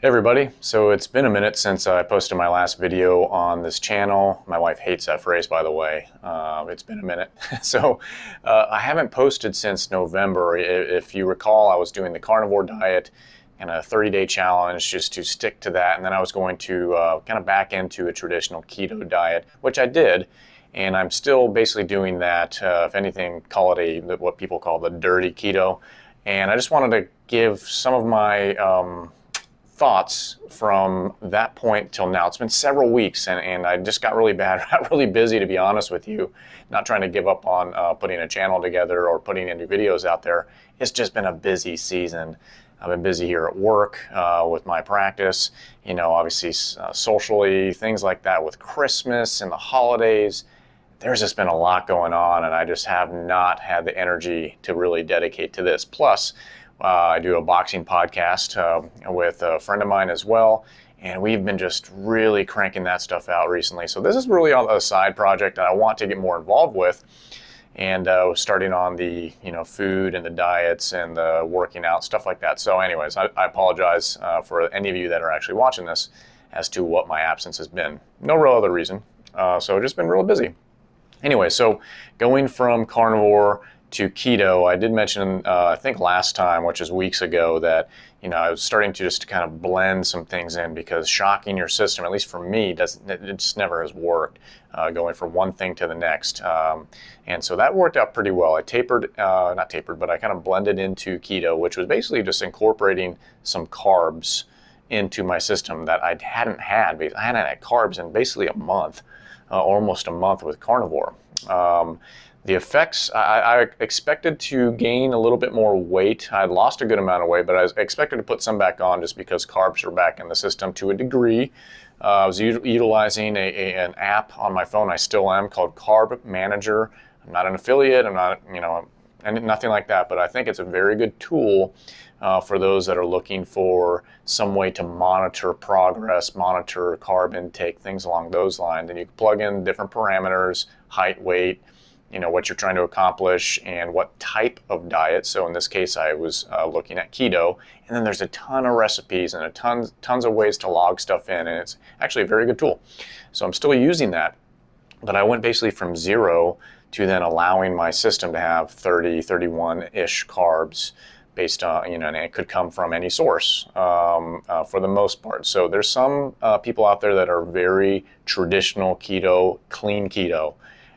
Everybody, so it's been a minute since I posted my last video on this channel. My wife hates that phrase, by the way. It's been a minute. I haven't posted since November. If you recall, I was doing the carnivore diet and a 30-day challenge just to stick to that, and then I was going to kind of back into a traditional keto diet, which I did, and I'm still basically doing that. If anything, call it what people call the dirty keto. And I just wanted to give some of my thoughts from that point till now. It's been several weeks, and I just got really busy, to be honest with you. Not trying to give up on putting a channel together or putting any videos out there. It's just been a busy season. I've been busy here at work with my practice, obviously socially, things like that with Christmas and the holidays. There's just been a lot going on, and I just have not had the energy to really dedicate to this. Plus, I do a boxing podcast with a friend of mine as well, and we've been just really cranking that stuff out recently. So this is really a side project that I want to get more involved with, and starting on the food and the diets and the working out, stuff like that. So anyways, I apologize for any of you that are actually watching this as to what my absence has been. No real other reason. So just been real busy. Anyway, so going from carnivore to keto, I did mention, I think last time, which is weeks ago, that I was starting to just kind of blend some things in, because shocking your system, at least for me, it just never has worked, going from one thing to the next. And so that worked out pretty well. I not tapered, but I kind of blended into keto, which was basically just incorporating some carbs into my system that I hadn't had. I hadn't had carbs in basically a month, almost a month with carnivore. The effects, I expected to gain a little bit more weight. I had lost a good amount of weight, but I expected to put some back on just because carbs are back in the system to a degree. I was utilizing an app on my phone, I still am, called Carb Manager. I'm not an affiliate, I'm not, nothing like that, but I think it's a very good tool for those that are looking for some way to monitor progress, monitor carb intake, things along those lines. And you can plug in different parameters, height, weight, what you're trying to accomplish, and what type of diet. So in this case, I was looking at keto, and then there's a ton of recipes and tons of ways to log stuff in, and it's actually a very good tool. So I'm still using that, but I went basically from 0 to then allowing my system to have 30, 31-ish carbs based on, and it could come from any source for the most part. So there's some people out there that are very traditional keto, clean keto.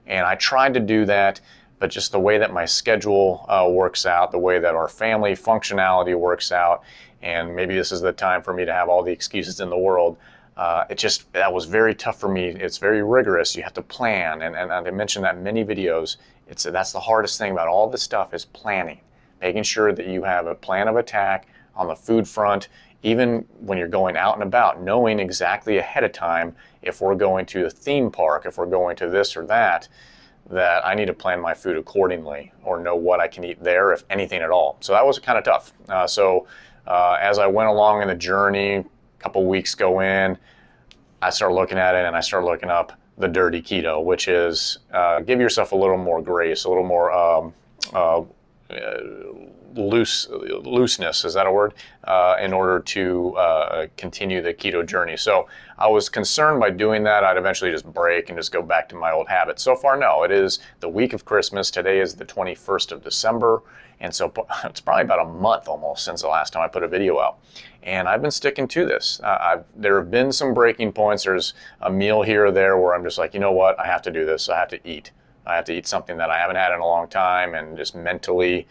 And I tried to do that, but just the way that my schedule works out, the way that our family functionality works out, and maybe this is the time for me to have all the excuses in the world, that was very tough for me. It's very rigorous. You have to plan, and I mentioned that in many videos. That's the hardest thing about all this stuff, is planning, making sure that you have a plan of attack on the food front, even when you're going out and about, knowing exactly ahead of time, if we're going to the theme park, if we're going to this or that I need to plan my food accordingly, or know what I can eat there, if anything at all. So that was kind of tough. As I went along in the journey, a couple weeks go in, I started looking at it, and I started looking up the dirty keto, which is give yourself a little more grace, a little more looseness, is that a word, in order to continue the keto journey. So I was concerned by doing that I'd eventually just break and just go back to my old habits. So far, no. It is the week of Christmas. Today is the 21st of December, and so it's probably about a month almost since the last time I put a video out. And I've been sticking to this. There have been some breaking points. There's a meal here or there where I'm just like, you know what, I have to do this. I have to eat. I have to eat something that I haven't had in a long time, and just mentally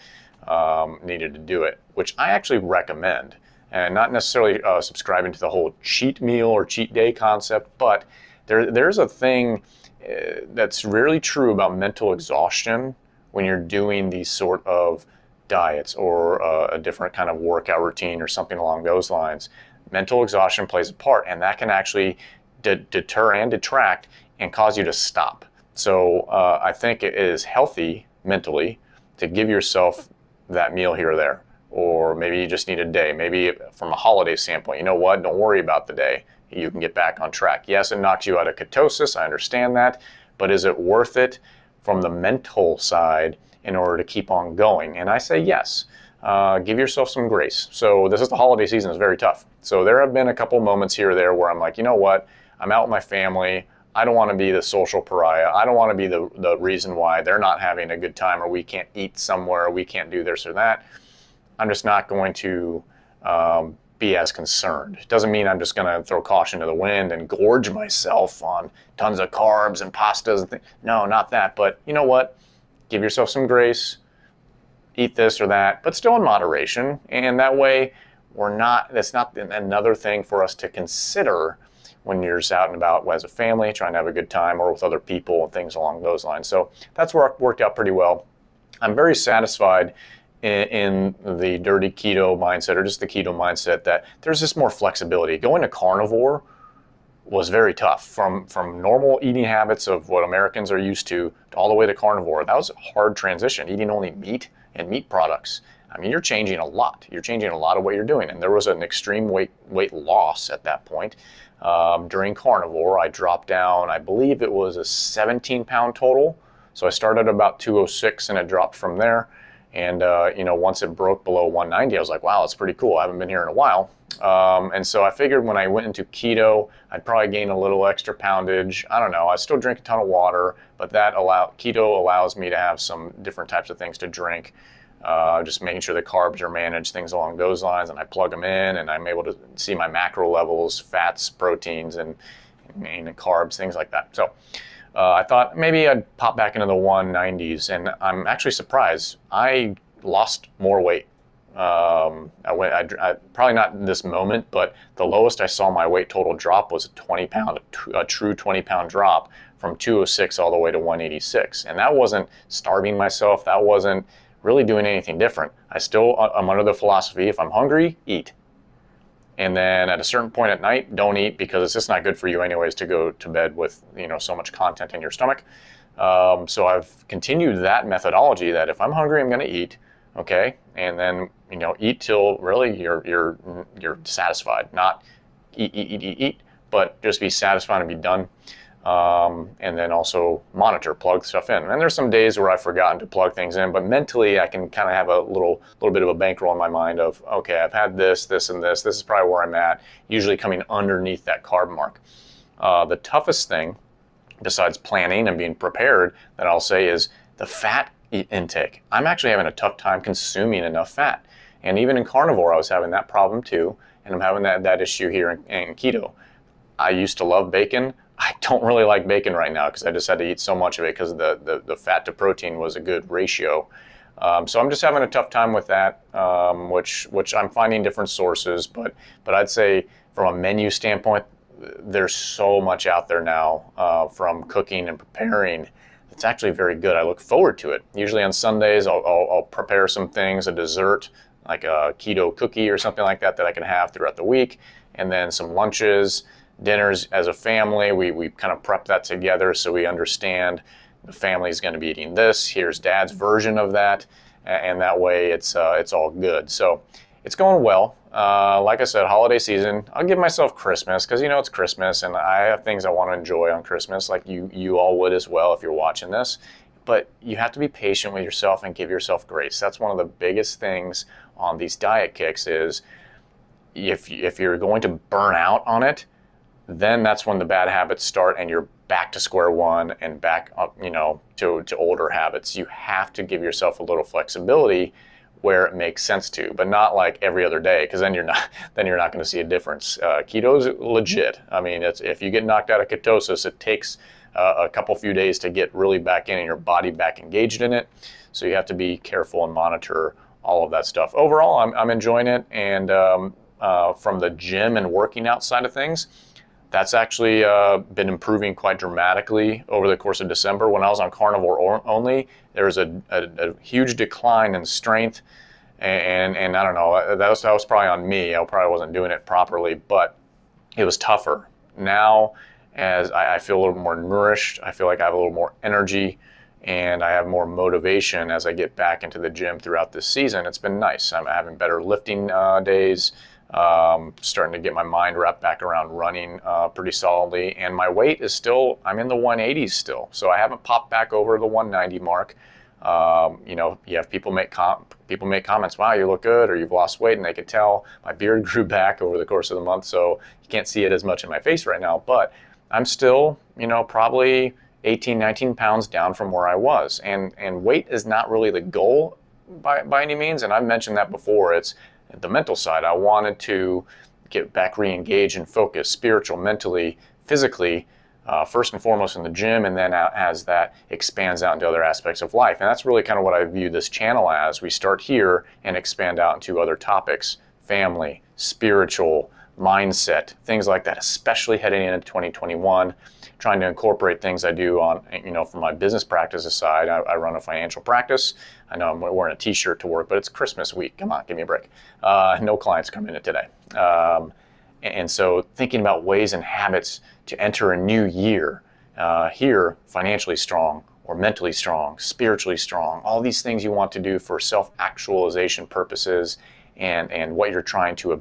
needed to do it, which I actually recommend. And not necessarily subscribing to the whole cheat meal or cheat day concept, but there's a thing that's really true about mental exhaustion when you're doing these sort of diets or a different kind of workout routine or something along those lines. Mental exhaustion plays a part, and that can actually deter and detract and cause you to stop. So I think it is healthy mentally to give yourself that meal here or there, or maybe you just need a day. Maybe from a holiday standpoint, you know what, don't worry about the day. You can get back on track. Yes, it knocks you out of ketosis, I understand that, but is it worth it from the mental side in order to keep on going? And I say yes. give yourself some grace. So this is the holiday season, is very tough. So there have been a couple moments here or there where I'm like, you know what, I'm out with my family. I don't want to be the social pariah. I don't want to be the reason why they're not having a good time, or we can't eat somewhere, or we can't do this or that. I'm just not going to be as concerned. It doesn't mean I'm just going to throw caution to the wind and gorge myself on tons of carbs and pastas and things. No, not that. But you know what? Give yourself some grace. Eat this or that, but still in moderation. And that way, that's not another thing for us to consider when you're just out and about as a family, trying to have a good time, or with other people and things along those lines. So that's worked out pretty well. I'm very satisfied in the dirty keto mindset, or just the keto mindset, that there's just more flexibility. Going to carnivore was very tough. From normal eating habits of what Americans are used to all the way to carnivore. That was a hard transition, eating only meat and meat products. I mean, you're changing a lot. You're changing a lot of what you're doing. And there was an extreme weight loss at that point. During carnivore, I dropped down, I believe it was a 17-pound total. So I started about 206 and it dropped from there. And once it broke below 190, I was like, wow, that's pretty cool. I haven't been here in a while. And so I figured when I went into keto, I'd probably gain a little extra poundage. I don't know. I still drink a ton of water, but keto allows me to have some different types of things to drink. Just making sure the carbs are managed, things along those lines, and I plug them in, and I'm able to see my macro levels, fats, proteins, and carbs, things like that. So I thought maybe I'd pop back into the 190s, and I'm actually surprised. I lost more weight. I probably not in this moment, but the lowest I saw my weight total drop was a true 20-pound drop from 206 all the way to 186. And that wasn't starving myself. That wasn't really doing anything different. I'm under the philosophy, if I'm hungry, eat. And then at a certain point at night, don't eat, because it's just not good for you anyways to go to bed with so much content in your stomach. So I've continued that methodology, that if I'm hungry, I'm going to eat, okay, and then eat till really you're satisfied. Not eat, but just be satisfied and be done. And then also plug stuff in. And there's some days where I've forgotten to plug things in, but mentally I can kind of have a little bit of a bankroll in my mind of, okay, I've had this, and this. This is probably where I'm at, usually coming underneath that carb mark. The toughest thing, besides planning and being prepared, that I'll say is the fat intake. I'm actually having a tough time consuming enough fat. And even in carnivore, I was having that problem too. And I'm having that issue here in keto. I used to love bacon. I don't really like bacon right now because I just had to eat so much of it because the fat to protein was a good ratio. So I'm just having a tough time with that, which I'm finding different sources. But I'd say from a menu standpoint, there's so much out there now from cooking and preparing. It's actually very good. I look forward to it. Usually on Sundays, I'll prepare some things, a dessert, like a keto cookie or something like that I can have throughout the week. And then some lunches, dinners as a family. We kind of prep that together so we understand the family's going to be eating this. Here's Dad's version of that. And that way it's all good. So it's going well. Like I said, holiday season, I'll give myself Christmas because it's Christmas and I have things I want to enjoy on Christmas, like you all would as well if you're watching this. But you have to be patient with yourself and give yourself grace. That's one of the biggest things on these diet kicks is if you're going to burn out on it, then that's when the bad habits start and you're back to square one and back up, to older habits. You have to give yourself a little flexibility where it makes sense to, but not like every other day, because then you're not going to see a difference. Keto is legit. I mean, if you get knocked out of ketosis, it takes a few days to get really back in and your body back engaged in it. So you have to be careful and monitor all of that stuff. Overall, I'm enjoying it, and from the gym and working out side of things, that's actually been improving quite dramatically over the course of December. When I was on carnivore only, there was a huge decline in strength, and I don't know, that was probably on me. I probably wasn't doing it properly, but it was tougher. Now, as I feel a little more nourished, I feel like I have a little more energy, and I have more motivation as I get back into the gym throughout this season. It's been nice. I'm having better lifting days. Starting to get my mind wrapped back around running pretty solidly, and my weight is still, I'm in the 180s still, so I haven't popped back over the 190 mark. You know, you have people make comments, wow, you look good, or you've lost weight, and they could tell my beard grew back over the course of the month, so you can't see it as much in my face right now, but I'm still, you know, probably 18, 19 pounds down from where I was. And weight is not really the goal by any means. And I've mentioned that before. It's the mental side. I wanted to get back re-engaged and focused, spiritual, mentally, physically, first and foremost in the gym, and then as that expands out into other aspects of life. And that's really kind of what I view this channel as. We start here and expand out into other topics: family, spiritual, mindset, things like that, especially heading into 2021, trying to incorporate things I do on, you know, from my business practices side. I run a financial practice. I know I'm wearing a t-shirt to work, but it's Christmas week. Come on, give me a break. No clients coming in today. And so thinking about ways and habits to enter a new year, here, financially strong or mentally strong, spiritually strong, all these things you want to do for self-actualization purposes, and what you're trying to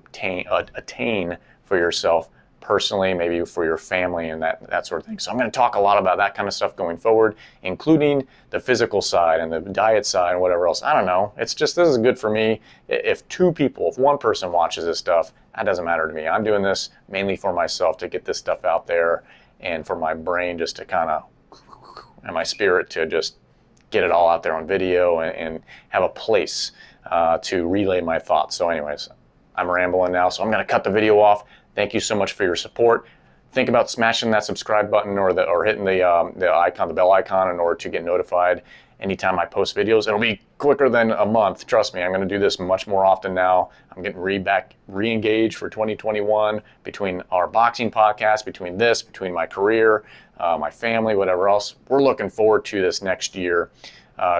attain for yourself personally, maybe for your family and that sort of thing. So I'm going to talk a lot about that kind of stuff going forward, including the physical side and the diet side and whatever else. I don't know. It's just, this is good for me. If one person watches this stuff, that doesn't matter to me. I'm doing this mainly for myself, to get this stuff out there, and for my brain just to kind of, and my spirit to just get it all out there on video and have a place to relay my thoughts. So anyways, I'm rambling now, so I'm going to cut the video off. Thank you so much for your support. Think about smashing that subscribe button or hitting the icon, the bell icon, in order to get notified anytime I post videos. It'll be quicker than a month. Trust me, I'm going to do this much more often now. I'm getting re-engaged for 2021 between our boxing podcast, between this, between my career, my family, whatever else. We're looking forward to this next year.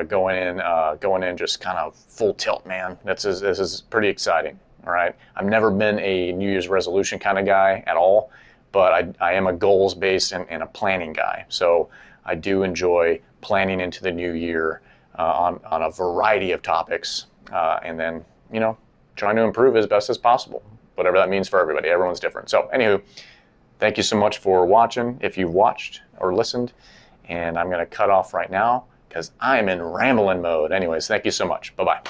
Going in just kind of full tilt, man. This is pretty exciting. All right. I've never been a New Year's resolution kind of guy at all, but I am a goals-based and a planning guy. So I do enjoy planning into the new year on a variety of topics, and then, you know, trying to improve as best as possible, whatever that means for everybody. Everyone's different. So anywho, thank you so much for watching, if you've watched or listened, and I'm going to cut off right now because I'm in rambling mode. Anyways, thank you so much. Bye-bye.